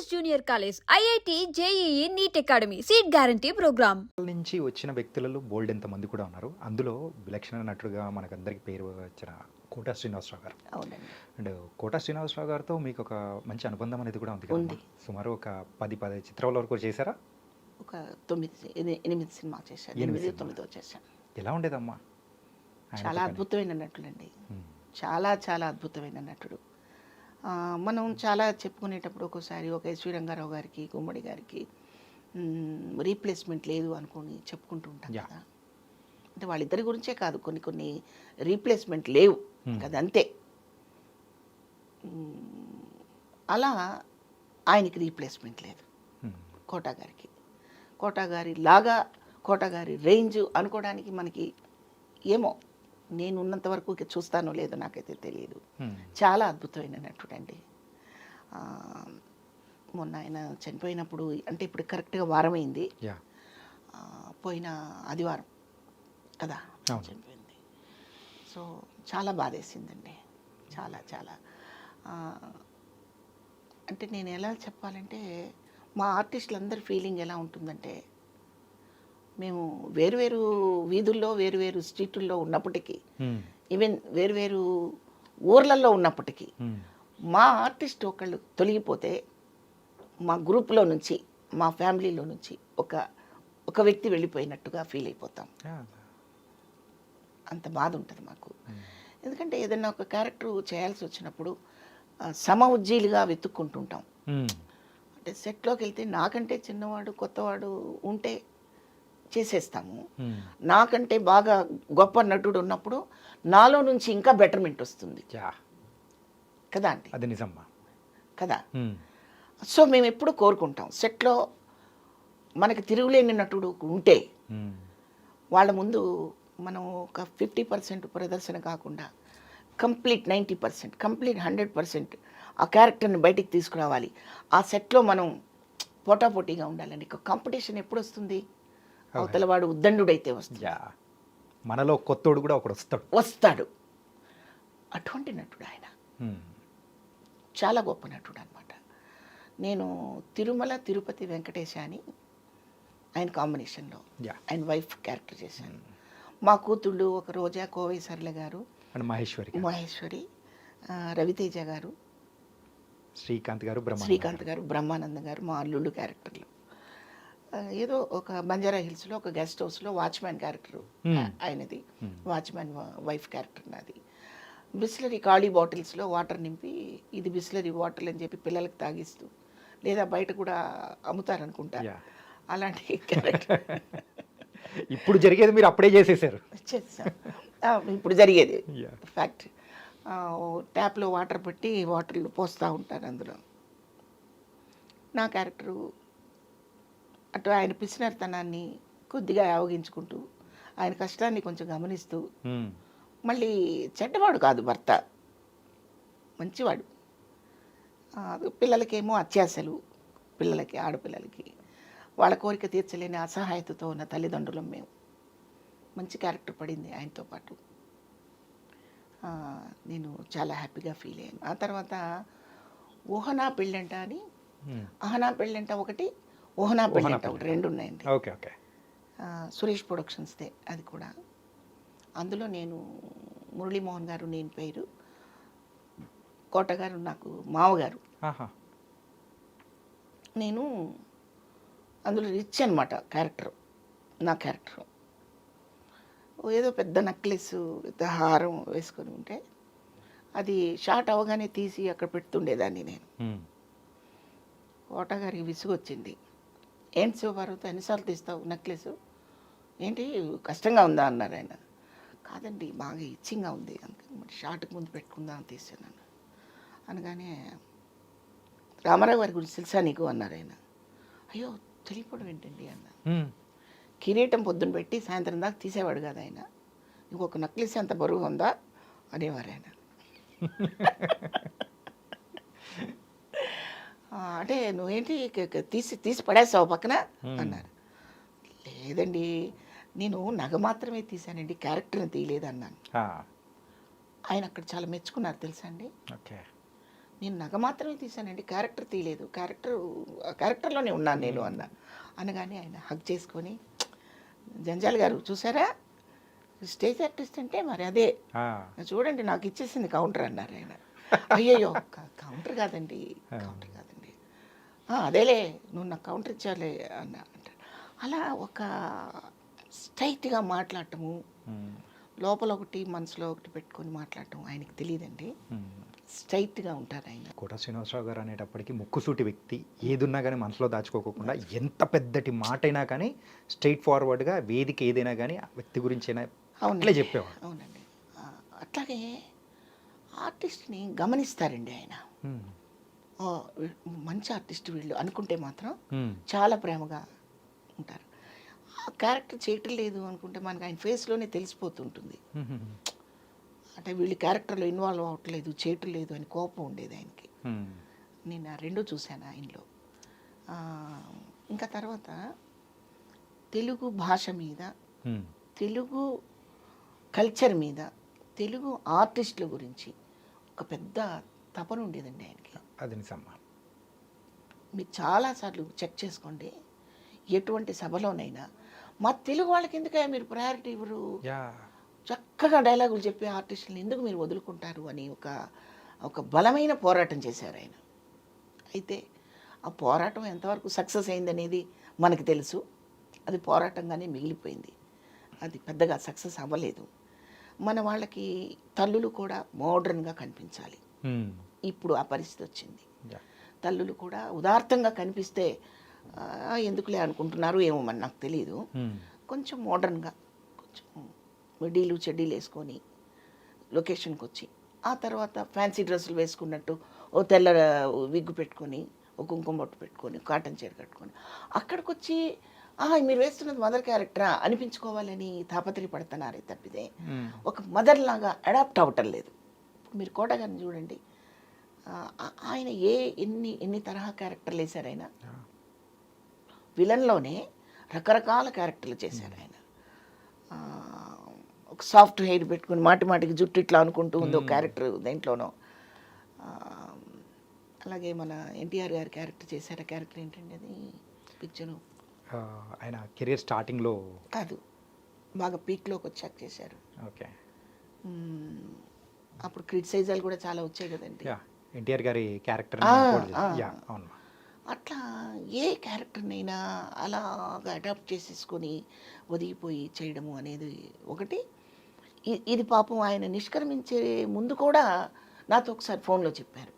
Junior college, IIT, JEE, NEET academy, seat guarantee programme నుంచి వచ్చిన వ్యక్తులలో బోల్డ్ ఎంతమంది కూడా ఉన్నారు. అందులో విలక్షణ నటుడుగా మనకందరికి పేరు వచ్చిన కోటా శ్రీనివాసరావు గారు. అవునండి. అండ్ కోటా శ్రీనివాసరావు గారితో మీకు ఒక మంచి అనుబంధం అనేది కూడా ఉంది కదా. సుమారు ఒక 10 చిత్రాల వరకు చేశారా? ఒక 8 సినిమా చేశాను. 8-9 చేశాను. ఎలా ఉండేదమ్మా? చాలా అద్భుతమైన నటులండి. చాలా చాలా అద్భుతమైన నటుడు. మనం చాలా చెప్పుకునేటప్పుడు ఒక్కోసారి ఒక ఎస్వి రంగారావు గారికి, గుమ్మడి గారికి రీప్లేస్మెంట్ లేదు అనుకొని చెప్పుకుంటూ ఉంటాం కదా. అంటే వాళ్ళిద్దరి గురించే కాదు, కొన్ని రీప్లేస్మెంట్ లేవు కదా, అంతే. అలా ఆయనకి రీప్లేస్మెంట్ లేదు కోటా గారికి. కోటా గారి లాగా, కోటా గారి రేంజ్ అనుకోవడానికి మనకి ఏమో, నేను ఉన్నంత వరకు చూస్తానో లేదో నాకైతే తెలియదు. చాలా అద్భుతమైన నటుడండి. మొన్న ఆయన చనిపోయినప్పుడు, అంటే ఇప్పుడు కరెక్ట్గా వారమైంది, పోయిన ఆదివారం కదా చనిపోయింది. సో చాలా బాధేసిందండి, చాలా చాలా. అంటే నేను ఎలా చెప్పాలంటే, మా ఆర్టిస్టులందరి ఫీలింగ్ ఎలా ఉంటుందంటే, మేము వేరువేరు వీధుల్లో, వేరువేరు స్ట్రీటుల్లో ఉన్నప్పటికీ, ఈవెన్ వేరువేరు ఊర్లలో ఉన్నప్పటికీ, మా ఆర్టిస్ట్ ఒకళ్ళు తొలగిపోతే మా గ్రూప్లో నుంచి, మా ఫ్యామిలీలో నుంచి ఒక వ్యక్తి వెళ్ళిపోయినట్టుగా ఫీల్ అయిపోతాం. అంత బాధ ఉంటుంది మాకు. ఎందుకంటే ఏదైనా ఒక క్యారెక్టర్ చేయాల్సి వచ్చినప్పుడు సమ ఉజ్జీలుగా వెతుక్కుంటుంటాం. అంటే సెట్లోకి వెళ్తే నాకంటే చిన్నవాడు, కొత్తవాడు ఉంటే చేసేస్తాము. నాకంటే బాగా గొప్ప నటుడు ఉన్నప్పుడు నాలో నుంచి ఇంకా బెటర్మెంట్ వస్తుంది కదా అండి. అది నిజమ్మా కదా. సో మేము ఎప్పుడు కోరుకుంటాం, సెట్లో మనకి తిరుగులేని నటుడు ఉంటే వాళ్ళ ముందు మనం ఒక 50% ప్రదర్శన కాకుండా కంప్లీట్ 90%, కంప్లీట్ 100% ఆ క్యారెక్టర్ని బయటికి తీసుకురావాలి. ఆ సెట్లో మనం పోటాపోటీగా ఉండాలండి. కాంపిటీషన్ ఎప్పుడు వస్తుంది? అవతల వాడు ఉద్దండుడైతే వస్తుంది. మనలో కొత్తోడు కూడా ఒకడు వస్తాడు. అటువంటి నటుడు ఆయన. చాలా గొప్ప నటుడు అనమాట. నేను తిరుమల తిరుపతి వెంకటేశ అని ఆయన కాంబినేషన్లో ఆయన వైఫ్ క్యారెక్టర్ చేశాను. మా కూతుళ్ళు ఒక రోజా, కోవై సరళ గారు, మహేశ్వరి, రవితేజ గారు, శ్రీకాంత్ గారు, బ్రహ్మానందం గారు మా అల్లుళ్ళు క్యారెక్టర్లు. ఏదో ఒక బంజారా హిల్స్లో ఒక గెస్ట్ హౌస్లో వాచ్మ్యాన్ క్యారెక్టర్ ఆయనది, వాచ్మ్యాన్ వైఫ్ క్యారెక్టర్ నాది. బిస్లరీ ఖాళీ బాటిల్స్లో వాటర్ నింపి, ఇది బిస్లరీ వాటర్ అని చెప్పి పిల్లలకి తాగిస్తూ, లేదా బయట కూడా అమ్ముతారనుకుంటా, అలాంటి క్యారెక్టర్. ఇప్పుడు జరిగేది మీరు అప్పుడే చేసేసారు. ఇప్పుడు జరిగేది ఫ్యాక్ట్. ట్యాప్లో వాటర్ పెట్టి వాటర్లు పోస్తూ ఉంటారు. అందులో నా క్యారెక్టరు అటు ఆయన పిసినర్తనాన్ని కొద్దిగా ఆవగించుకుంటూ, ఆయన కష్టాన్ని కొంచెం గమనిస్తూ, మళ్ళీ చెడ్డవాడు కాదు భర్త, మంచివాడు. పిల్లలకేమో అత్యాశలు, పిల్లలకి, ఆడపిల్లలకి వాళ్ళ కోరిక తీర్చలేని అసహాయతతో ఉన్న తల్లిదండ్రులం మేము. మంచి క్యారెక్టర్ పడింది ఆయనతో పాటు. నేను చాలా హ్యాపీగా ఫీల్ అయ్యాను. ఆ తర్వాత ఊహనా పెళ్ళంట అని, అహనా పెళ్ళంట ఒకటి, ఊహనా పెళ్ళంట ఒకటి, 2 ఉన్నాయండి. సురేష్ ప్రొడక్షన్స్దే అది కూడా. అందులో నేను మురళీమోహన్ గారు నేను పేరు, కోట గారు నాకు మావగారు. నేను అందులో రిచ్ అనమాట క్యారెక్టర్. నా క్యారెక్టర్ ఏదో పెద్ద నెక్లెస్, పెద్ద హారం వేసుకొని ఉంటే అది షార్ట్ అవగానే తీసి అక్కడ పెడుతుండేదాన్ని నేను. కోట గారికి విసుగు వచ్చింది. ఏంటి శివపార్వతి ఎన్నిసార్లు తీస్తావు నెక్లెస్, ఏంటి కష్టంగా ఉందా అన్నారు ఆయన. కాదండి, బాగా ఇచ్చింగ్గా ఉంది, అందుకని మరి షార్ట్కి ముందు పెట్టుకుందాం అని తీసాను అనగానే, రామారావు గారి గురించి తెలుసా నీకు అన్నారు ఆయన. అయ్యో తెలియపోవడం ఏంటండి అన్న. కిరీటం పొద్దున పెట్టి సాయంత్రం దాకా తీసేవాడు కదా ఆయన, ఇంకొక నెక్లెస్ అంత బరువు ఉందా అనేవారు ఆయన. అంటే నువ్వేంటి తీసి పడేస్తావు పక్కన అన్నారు. లేదండి, నేను నగ మాత్రమే తీశానండి, క్యారెక్టర్ని తీయలేదు అన్నాను. ఆయన అక్కడ చాలా మెచ్చుకున్నారు తెలుసా అండి. నేను నగ మాత్రమే తీశానండి, క్యారెక్టర్ తీయలేదు, క్యారెక్టర్లోనే ఉన్నాను నేను అనగానే ఆయన హగ్ చేసుకొని, జంజాల్ గారు చూసారా స్టేజ్ ఆర్టిస్ట్ అంటే మరి అదే, చూడండి నాకు ఇచ్చేసింది కౌంటర్ అన్నారు ఆయన. అయ్యయ్యో కౌంటర్ కాదండి, కౌంటర్ కాదండి, అదేలే నువ్వు నాకు కౌంటర్ ఇచ్చాలే అంటారు. అలా ఒక స్ట్రైట్గా మాట్లాడటము, లోపల ఒకటి మనసులో ఒకటి పెట్టుకొని మాట్లాడటం ఆయనకి తెలియదండి. స్ట్రైట్గా ఉంటారు ఆయన. కోట శ్రీనివాసరావు గారు అనేటప్పటికి ముక్కుసూటి వ్యక్తి, ఏదున్నా కానీ మనసులో దాచుకోకుండా ఎంత పెద్దటి మాట అయినా కానీ స్ట్రైట్ ఫార్వర్డ్గా వేదిక ఏదైనా కానీ ఆ వ్యక్తి గురించి అయినా అట్లే చెప్పేవాడు. అవునండి. అట్లాగే ఆర్టిస్ట్ని గమనిస్తారండి ఆయన. మంచి ఆర్టిస్ట్ వీళ్ళు అనుకుంటే మాత్రం చాలా ప్రేమగా ఉంటారు. ఆ క్యారెక్టర్ చేయటం లేదు అనుకుంటే మనకు ఆయన ఫేస్లోనే తెలిసిపోతుంటుంది. అంటే వీళ్ళు క్యారెక్టర్లో ఇన్వాల్వ్ అవ్వట్లేదు, చేయటం లేదు అని కోపం ఉండేది ఆయనకి. నేను ఆ రెండూ చూశాను ఆయనలో. ఇంకా తర్వాత తెలుగు భాష మీద, తెలుగు కల్చర్ మీద, తెలుగు ఆర్టిస్టుల గురించి ఒక పెద్ద తపన ఉండేదండి ఆయనకి. అది నిజమ్మా. మీరు చాలాసార్లు చెక్ చేసుకోండి, ఎటువంటి సభలోనైనా మా తెలుగు వాళ్ళకి ఎందుకయ్యా మీరు ప్రయారిటీ ఇవ్వరు, చక్కగా డైలాగులు చెప్పే ఆర్టిస్టులను ఎందుకు మీరు వదులుకుంటారు అని ఒక బలమైన పోరాటం చేశారు ఆయన. అయితే ఆ పోరాటం ఎంతవరకు సక్సెస్ అయిందనేది మనకు తెలుసు. అది పోరాటంగానే మిగిలిపోయింది, అది పెద్దగా సక్సెస్ అవ్వలేదు. మన వాళ్ళకి తల్లులు కూడా మోడ్రన్గా కనిపించాలి. ఇప్పుడు ఆ పరిస్థితి వచ్చింది. తల్లులు కూడా ఉదార్థంగా కనిపిస్తే ఎందుకులే అనుకుంటున్నారు ఏమో మరి నాకు తెలియదు. కొంచెం మోడ్రన్గా, కొంచెం మిడ్డీలు చెడ్డీలు వేసుకొని లొకేషన్కి వచ్చి, ఆ తర్వాత ఫ్యాన్సీ డ్రెస్సులు వేసుకున్నట్టు ఓ తెల్ల విగ్గు పెట్టుకొని, ఓ కుంకుమ బొట్టు పెట్టుకొని, కాటన్ చీర కట్టుకొని అక్కడికి వచ్చి మీరు వేస్తున్నది మదర్ క్యారెక్టరా అనిపించుకోవాలని తాపత్రయపడుతున్నారే తప్పితే ఒక మదర్ లాగా అడాప్ట్ అవ్వటం లేదు. ఇప్పుడు మీరు కోట గారిని చూడండి, ఆయన ఎన్ని తరహా క్యారెక్టర్లు వేశారు ఆయన. విలన్లోనే రకరకాల క్యారెక్టర్లు చేశారు ఆయన. ఒక సాఫ్ట్ హెయిర్ పెట్టుకుని మాటికి జుట్టు ఇట్లా అనుకుంటూ ఉంది ఒక క్యారెక్టర్ దేంట్లోనో. అలాగే మన ఎన్టీఆర్ గారి క్యారెక్టర్ చేశారు. ఆ క్యారెక్టర్ ఏంటండి అది పిక్చరు? ఆయన కెరీర్ స్టార్టింగ్లో కాదు, బాగా పీక్లోకి వచ్చాక చేశారు. ఓకే. అప్పుడు క్రిటిసైజాలు కూడా చాలా వచ్చాయి కదండి. ఎన్టీఆర్ గారి క్యారెక్టర్. అవును. అట్లా ఏ క్యారెక్టర్నైనా అలాగా అడాప్ట్ చేసేసుకొని ఒదిగిపోయి చేయడము అనేది ఒకటి. ఇది పాపం ఆయన నిష్క్రమించే ముందు కూడా నాతో ఒకసారి ఫోన్లో చెప్పారు.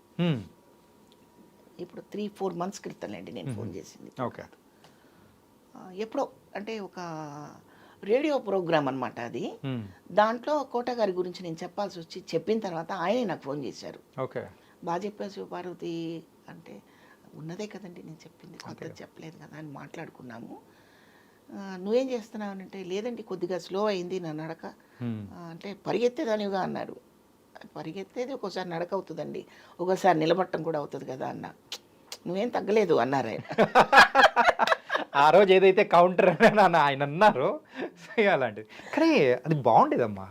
ఇప్పుడు 3-4 months క్రితంలేండి నేను ఫోన్ చేసింది. ఓకే. ఎప్పుడో అంటే ఒక రేడియో ప్రోగ్రామ్ అనమాట అది. దాంట్లో కోట గారి గురించి నేను చెప్పాల్సి వచ్చి చెప్పిన తర్వాత ఆయనే నాకు ఫోన్ చేశారు. ఓకే. బాగా చెప్పావు శివపార్వతి అంటే, ఉన్నదే కదండి నేను చెప్పింది, కొత్తది చెప్పలేదు కదా అని మాట్లాడుకున్నాము. నువ్వేం చేస్తున్నావు అంటే, లేదండి కొద్దిగా స్లో అయింది నా నడక అంటే, పరిగెత్తేదానివిగా అన్నారు. పరిగెత్తేది ఒక్కోసారి నడక అవుతుందండి, ఒక్కోసారి నిలబట్టం కూడా అవుతుంది కదా అన్న. నువ్వేం తగ్గలేదు అన్నారు ఆయన. ఆ రోజు ఏదైతే కౌంటర్ అని ఆయన అన్నారు అలాంటిది. కానీ అది బాగుండేదమ్మా.